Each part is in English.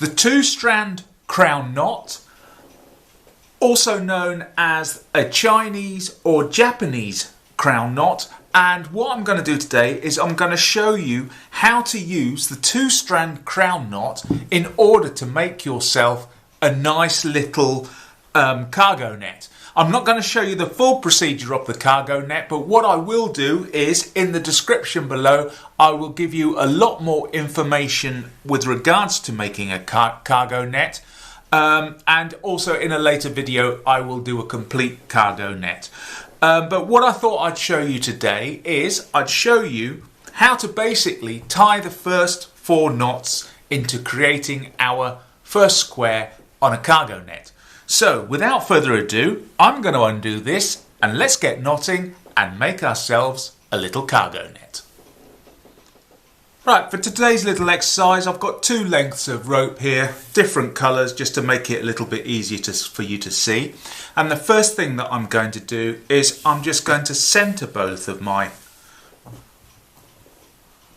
the two-strand crown knot, also known as a Chinese or Japanese crown knot. And what I'm going to do today is I'm going to show you how to use the two-strand crown knot in order to make yourself a nice little cargo net. I'm not going to show you the full procedure of the cargo net, but what I will do is in the description below I will give you a lot more information with regards to making a cargo net, and also in a later video I will do a complete cargo net. But what I thought I'd show you today is I'd show you how to basically tie the first 4 knots into creating our first square on a cargo net. So without further ado, I'm going to undo this and let's get knotting and make ourselves a little cargo net. Right, for today's little exercise I've got 2 lengths of rope here, different colours just to make it a little bit easier for you to see. And the first thing that I'm going to do is I'm just going to centre both of my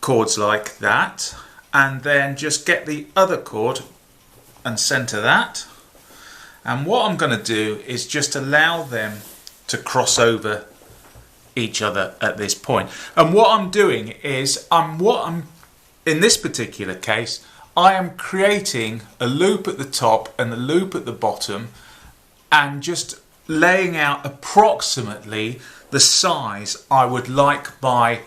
cords like that, and then just get the other cord and centre that. And what I'm going to do is just allow them to cross over each other at this point. And what I'm doing is in this particular case, I am creating a loop at the top and a loop at the bottom and just laying out approximately the size I would like my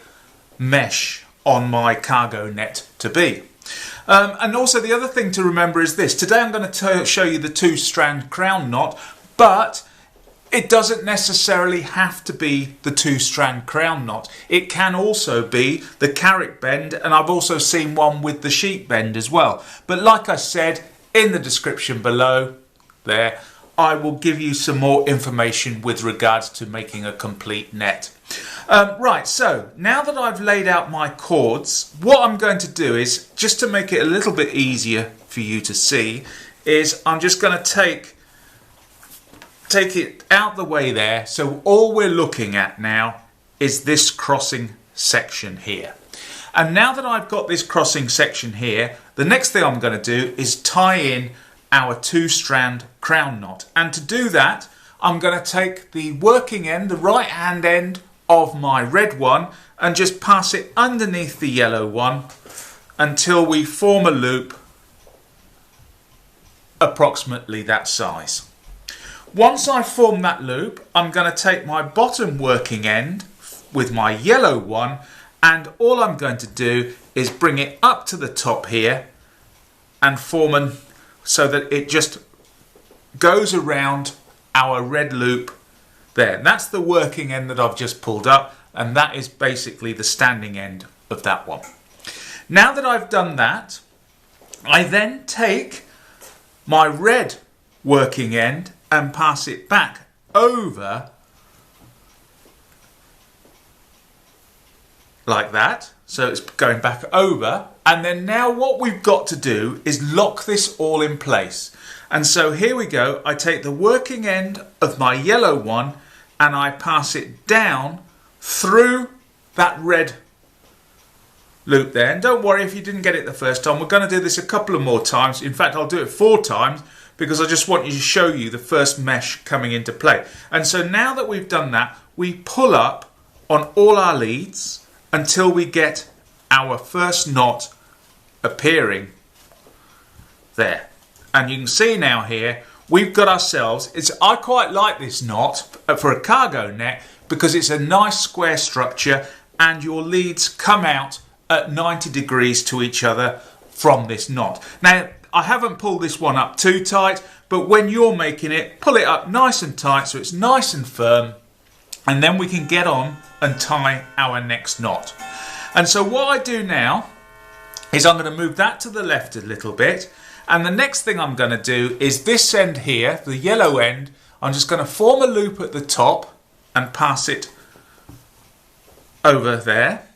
mesh on my cargo net to be. And also the other thing to remember is this. Today I'm going to show you the two-strand crown knot, but it doesn't necessarily have to be the two-strand crown knot. It can also be the carrot bend, and I've also seen one with the sheep bend as well. But like I said, in the description below there, I will give you some more information with regards to making a complete net. Right, so now that I've laid out my cords, what I'm going to do is, just to make it a little bit easier for you to see, is I'm just going to take it out the way there. So all we're looking at now is this crossing section here. And now that I've got this crossing section here, the next thing I'm going to do is tie in our two-strand crown knot. And to do that, I'm going to take the working end, the right hand end of my red one, and just pass it underneath the yellow one until we form a loop approximately that size. Once I form that loop, I'm going to take my bottom working end with my yellow one, and all I'm going to do is bring it up to the top here and form so that it just goes around our red loop there. And that's the working end that I've just pulled up, and that is basically the standing end of that one. Now that I've done that, I then take my red working end and pass it back over like that. So it's going back over, and then now what we've got to do is lock this all in place. And so here we go. I take the working end of my yellow one and I pass it down through that red loop there. And don't worry if you didn't get it the first time. We're going to do this a couple of more times. In fact, I'll do it 4 times because I just want you to show you the first mesh coming into play. And so now that we've done that, we pull up on all our leads until we get our first knot appearing there. And you can see now here we've got ourselves, I quite like this knot for a cargo net because it's a nice square structure and your leads come out at 90 degrees to each other from this knot. Now I haven't pulled this one up too tight, but when you're making it, pull it up nice and tight so it's nice and firm, and then we can get on and tie our next knot. And so what I do now is I'm going to move that to the left a little bit, and the next thing I'm going to do is this end here, the yellow end, I'm just going to form a loop at the top and pass it over there.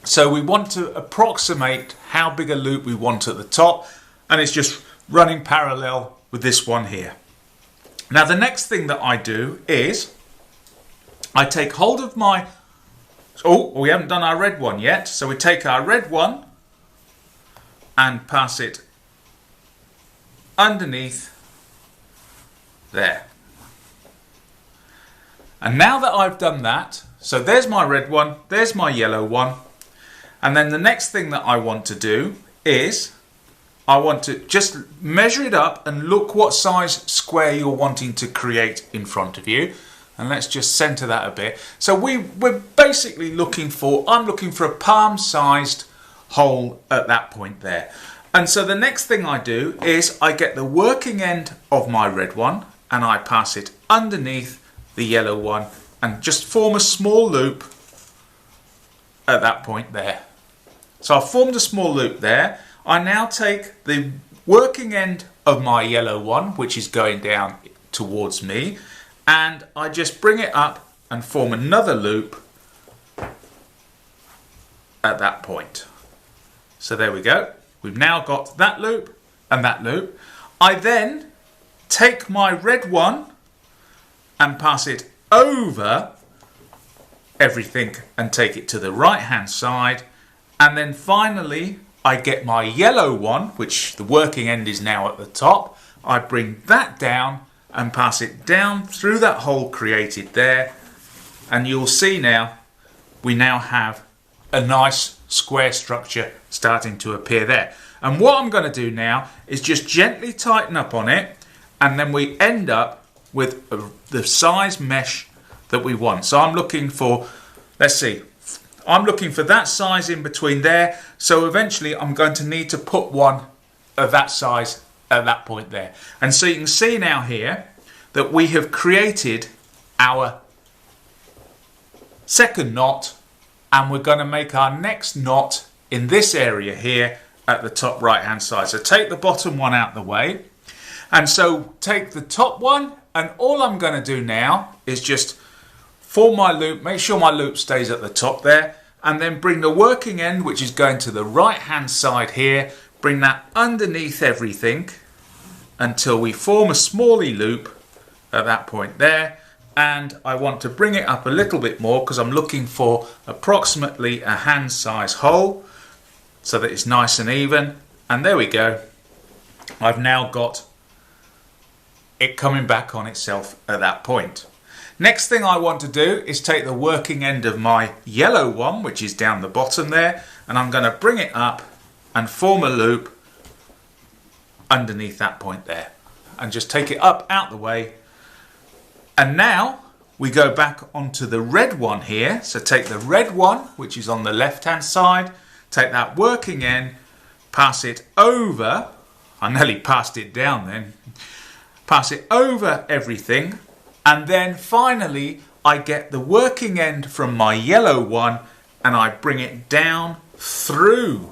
So we want to approximate how big a loop we want at the top, and it's just running parallel with this one here. Now the next thing that I do is I take hold of my, we haven't done our red one yet, so we take our red one and pass it underneath there. And now that I've done that, so there's my red one, there's my yellow one, and then the next thing that I want to do is I want to just measure it up and look what size square you're wanting to create in front of you. And let's just center that a bit. So we're basically looking for, I'm looking for a palm-sized hole at that point there. And so the next thing I do is I get the working end of my red one and I pass it underneath the yellow one and just form a small loop at that point there. So I've formed a small loop there. I now take the working end of my yellow one, which is going down towards me, and I just bring it up and form another loop at that point. So there we go. We've now got that loop and that loop. I then take my red one and pass it over everything and take it to the right hand side, and then finally I get my yellow one, which the working end is now at the top. I bring that down and pass it down through that hole created there, and you'll see now we now have a nice square structure starting to appear there. And what I'm going to do now is just gently tighten up on it, and then we end up with the size mesh that we want. So I'm looking for, let's see, I'm looking for that size in between there. So eventually I'm going to need to put one of that size at that point there. And so you can see now here that we have created our second knot, and we're going to make our next knot in this area here at the top right hand side. So take the bottom one out the way, and so take the top one, and all I'm going to do now is just form my loop, make sure my loop stays at the top there, and then bring the working end, which is going to the right hand side here, bring that underneath everything until we form a smally loop at that point there. And I want to bring it up a little bit more because I'm looking for approximately a hand size hole so that it's nice and even. And there we go. I've now got it coming back on itself at that point. Next thing I want to do is take the working end of my yellow one, which is down the bottom there, and I'm going to bring it up and form a loop underneath that point there, and just take it up out the way. And now we go back onto the red one here. So take the red one, which is on the left hand side, take that working end, pass it over, I nearly passed it down then, pass it over everything, and then finally I get the working end from my yellow one and I bring it down through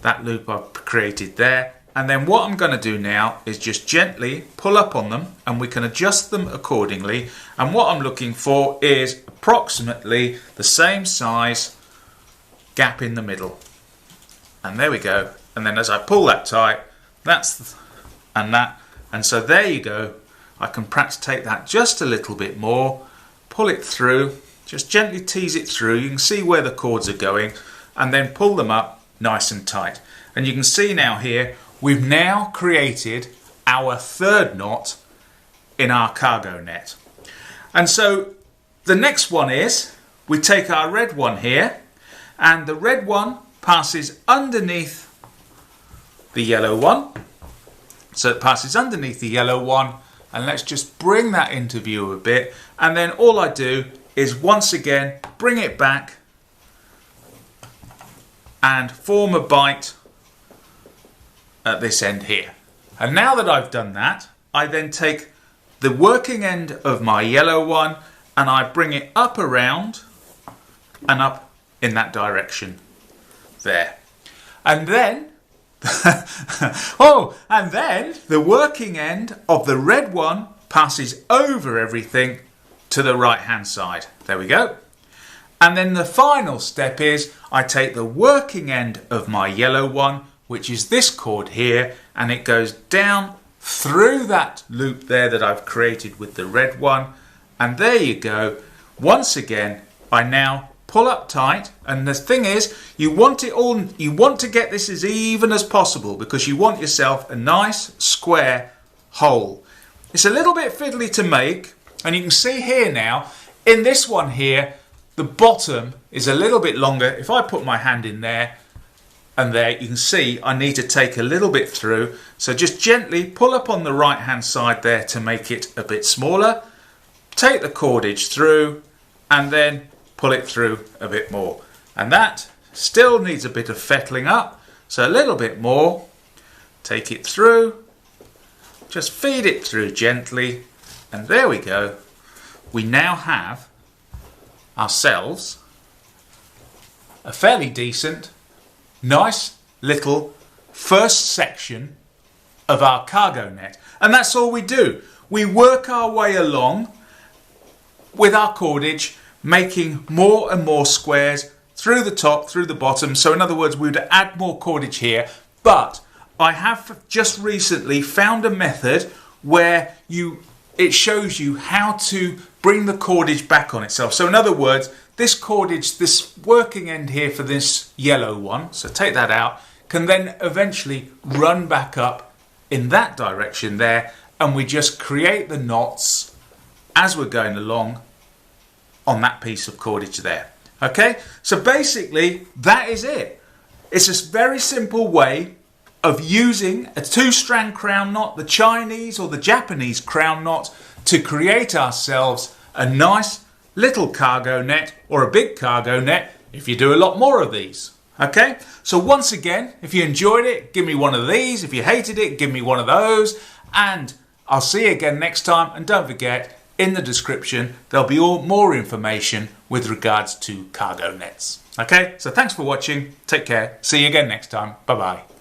that loop I've created there. And then what I'm going to do now is just gently pull up on them, and we can adjust them accordingly. And what I'm looking for is approximately the same size gap in the middle. And there we go. And then as I pull that tight, that's and that. And so there you go. I can perhaps take that just a little bit more, pull it through, just gently tease it through. You can see where the cords are going, and then pull them up nice and tight. And you can see now here, we've now created our third knot in our cargo net. And so the next one is, we take our red one here, and the red one passes underneath the yellow one. So it passes underneath the yellow one, and let's just bring that into view a bit. And then all I do is once again bring it back and form a bite at this end here. And now that I've done that, I then take the working end of my yellow one and I bring it up around and up in that direction there. And then and then the working end of the red one passes over everything to the right hand side. There we go. And then the final step is I take the working end of my yellow one, which is this cord here, and it goes down through that loop there that I've created with the red one. And there you go. Once again, I now pull up tight, and the thing is, you want to get this as even as possible because you want yourself a nice square hole. It's a little bit fiddly to make, and you can see here now, in this one here, the bottom is a little bit longer. If I put my hand in there and there, you can see I need to take a little bit through. So just gently pull up on the right hand side there to make it a bit smaller. Take the cordage through and then pull it through a bit more. And that still needs a bit of fettling up. So a little bit more. Take it through. Just feed it through gently. And there we go. We now have ourselves a fairly decent, nice little first section of our cargo net. And that's all we do. We work our way along with our cordage, making more and more squares through the top, through the bottom. So in other words, we would add more cordage here. But I have just recently found a method where it shows you how to bring the cordage back on itself. So in other words, this cordage, this working end here for this yellow one, so take that out, can then eventually run back up in that direction there, and we just create the knots as we're going along on that piece of cordage there. Okay, so basically that is it. It's a very simple way of using a 2-strand crown knot, the Chinese or the Japanese crown knot, to create ourselves a nice little cargo net, or a big cargo net if you do a lot more of these. Okay, so once again, if you enjoyed it, give me one of these. If you hated it, give me one of those. And I'll see you again next time. And don't forget, in the description, there'll be more information with regards to cargo nets. Okay, so thanks for watching. Take care. See you again next time. Bye-bye.